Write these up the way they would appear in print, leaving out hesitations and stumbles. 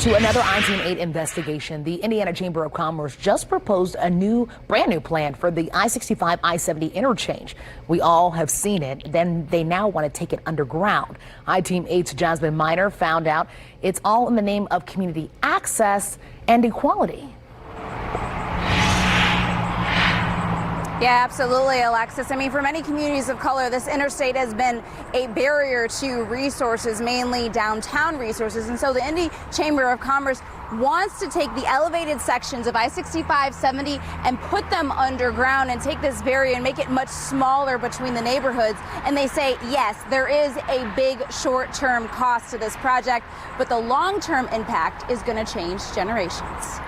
To another I-Team 8 investigation, the Indiana Chamber of Commerce just proposed a brand new plan for the I-65 I-70 interchange. We all have seen it. Then they now want to take it underground. I-Team 8's Jasmine Miner found out it's all in the name of community access and equality. Yeah, absolutely, Alexis. I mean, for many communities of color, this interstate has been a barrier to resources, mainly downtown resources. And so the Indy Chamber of Commerce wants to take the elevated sections of I-65, 70 and put them underground and take this barrier and make it much smaller between the neighborhoods. And they say, yes, there is a big short-term cost to this project, but the long-term impact is going to change generations.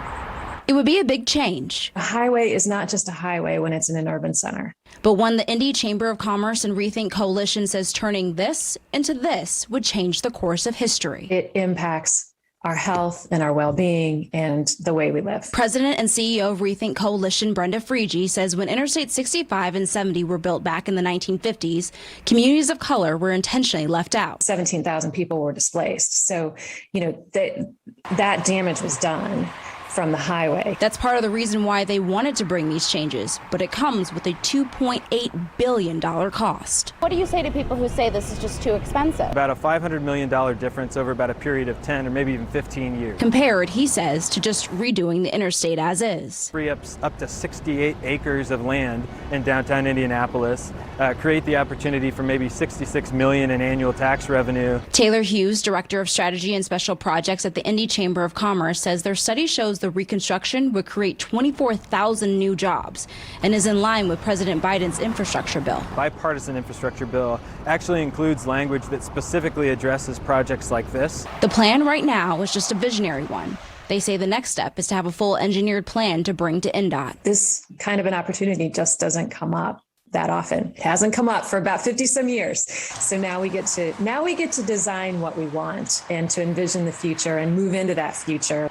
It would be a big change. A highway is not just a highway when it's in an urban center. But one the Indy Chamber of Commerce and Rethink Coalition says turning this into this would change the course of history. It impacts our health and our well-being and the way we live. President and CEO of Rethink Coalition, Brenda Friege, says when Interstate 65 and 70 were built back in the 1950s, communities of color were intentionally left out. 17,000 people were displaced. So, that damage was done from the highway. That's part of the reason why they wanted to bring these changes, but it comes with a $2.8 billion cost. What do you say to people who say this is just too expensive? About a $500 million difference over about a period of 10 or maybe even 15 years. Compared, he says, to just redoing the interstate as is. Free up to 68 acres of land in downtown Indianapolis, create the opportunity for maybe $66 million in annual tax revenue. Taylor Hughes, Director of Strategy and Special Projects at the Indy Chamber of Commerce, says their study shows the reconstruction would create 24,000 new jobs and is in line with President Biden's infrastructure bill. Bipartisan infrastructure bill actually includes language that specifically addresses projects like this. The plan right now is just a visionary one. They say the next step is to have a full engineered plan to bring to INDOT. This kind of an opportunity just doesn't come up that often. It hasn't come up for about 50 some years. So now we get to design what we want and to envision the future and move into that future.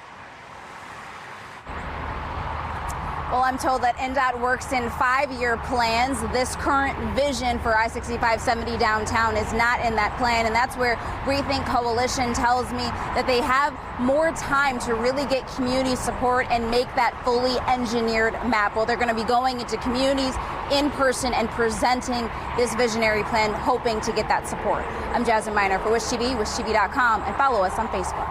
Well, I'm told that INDOT works in 5-year plans. This current vision for I-65 70 downtown is not in that plan, and that's where Rethink Coalition tells me that they have more time to really get community support and make that fully engineered map. Well, they're going to be going into communities in person and presenting this visionary plan, hoping to get that support. I'm Jasmine Miner for WishTV, WishTV.com, and follow us on Facebook.